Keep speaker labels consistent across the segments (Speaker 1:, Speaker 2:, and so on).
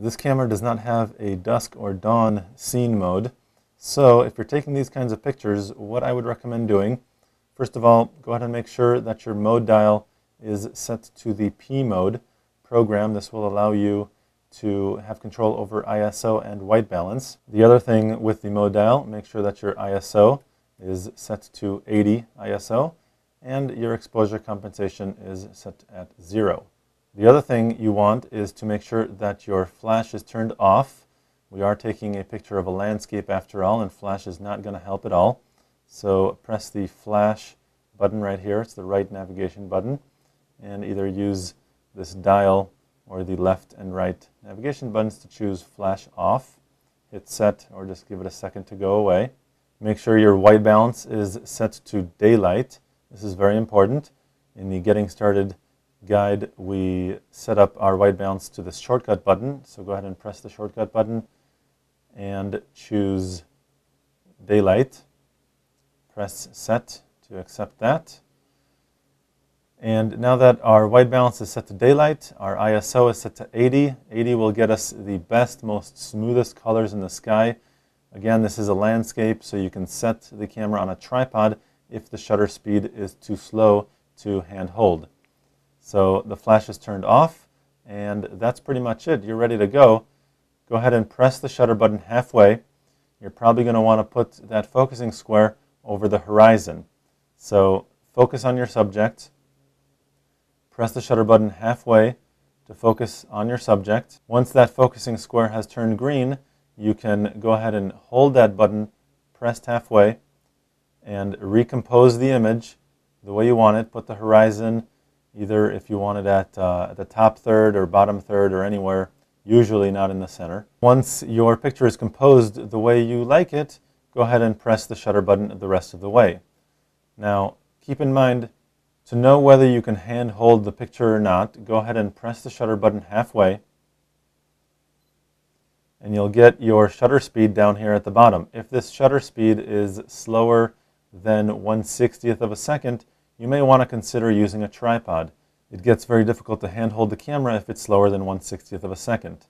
Speaker 1: This camera does not have a dusk or dawn scene mode. So if you're taking these kinds of pictures, what I would recommend doing, first of all, go ahead and make sure that your mode dial is set to the P mode program. This will allow you to have control over ISO and white balance. The other thing with the mode dial, make sure that your ISO is set to 80 ISO and your exposure compensation is set at 0. The other thing you want is to make sure that your flash is turned off. We are taking a picture of a landscape after all, and flash is not going to help at all. So press the flash button right here. It's the right navigation button, and either use this dial or the left and right navigation buttons to choose flash off. Hit set or just give it a second to go away. Make sure your white balance is set to daylight. This is very important. In the Getting Started guide, we set up our white balance to the shortcut button. So go ahead and press the shortcut button and choose daylight. Press set to accept that. And now that our white balance is set to daylight, our ISO is set to 80. 80 will get us the best, most smoothest colors in the sky. Again, this is a landscape, so you can set the camera on a tripod if the shutter speed is too slow to hand hold. So the flash is turned off, and that's pretty much it. You're ready to go. Go ahead and press the shutter button halfway. You're probably going to want to put that focusing square over the horizon. So focus on your subject. Press the shutter button halfway to focus on your subject. Once that focusing square has turned green, you can go ahead and hold that button pressed halfway and recompose the image the way you want it. Put the horizon either if you want it at the top third or bottom third or anywhere, usually not in the center. Once your picture is composed the way you like it, go ahead and press the shutter button the rest of the way. Now, keep in mind, to know whether you can hand hold the picture or not, go ahead and press the shutter button halfway, and you'll get your shutter speed down here at the bottom. If this shutter speed is slower than 1/60th of a second, you may want to consider using a tripod. It gets very difficult to hand hold the camera if it's slower than 1/60th of a second.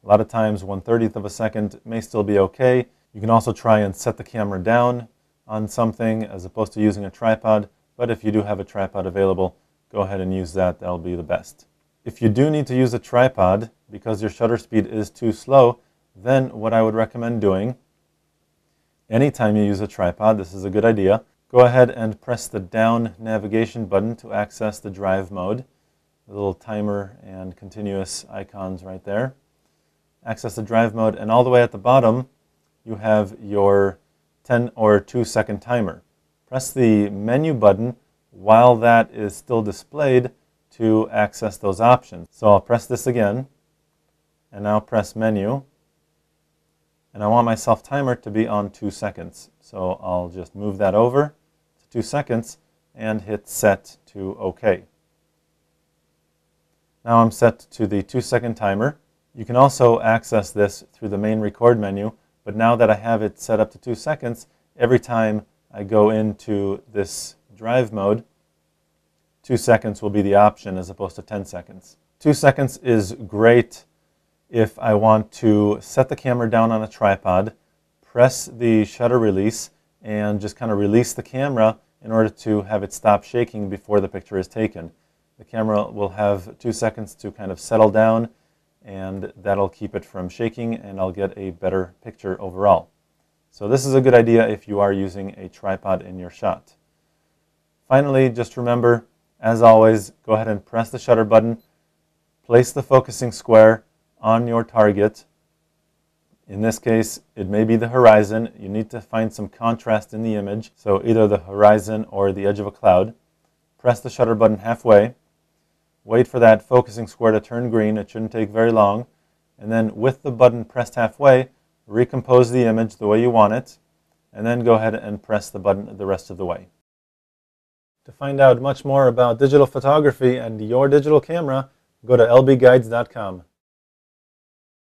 Speaker 1: A lot of times 1/30th of a second may still be okay. You can also try and set the camera down on something as opposed to using a tripod. But if you do have a tripod available, go ahead and use that. That'll be the best. If you do need to use a tripod because your shutter speed is too slow, then what I would recommend doing, anytime you use a tripod, this is a good idea, go ahead and press the down navigation button to access the drive mode. The little timer and continuous icons right there. Access the drive mode, and all the way at the bottom, you have your 10 or 2-second timer. Press the menu button while that is still displayed to access those options. So I'll press this again, and now press menu, and I want my self timer to be on 2 seconds. So I'll just move that over to 2 seconds and hit set to OK. Now I'm set to the 2-second timer. You can also access this through the main record menu, but now that I have it set up to 2 seconds, every time I go into this drive mode, 2 seconds will be the option as opposed to 10 seconds. 2 seconds is great if I want to set the camera down on a tripod, press the shutter release, and just kind of release the camera in order to have it stop shaking before the picture is taken. The camera will have 2 seconds to kind of settle down, and that'll keep it from shaking, and I'll get a better picture overall. So this is a good idea if you are using a tripod in your shot. Finally, just remember, as always, go ahead and press the shutter button, place the focusing square on your target. In this case, it may be the horizon. You need to find some contrast in the image, so either the horizon or the edge of a cloud. Press the shutter button halfway, wait for that focusing square to turn green. It shouldn't take very long, and then with the button pressed halfway, recompose the image the way you want it, and then go ahead and press the button the rest of the way. To find out much more about digital photography and your digital camera, go to lbguides.com.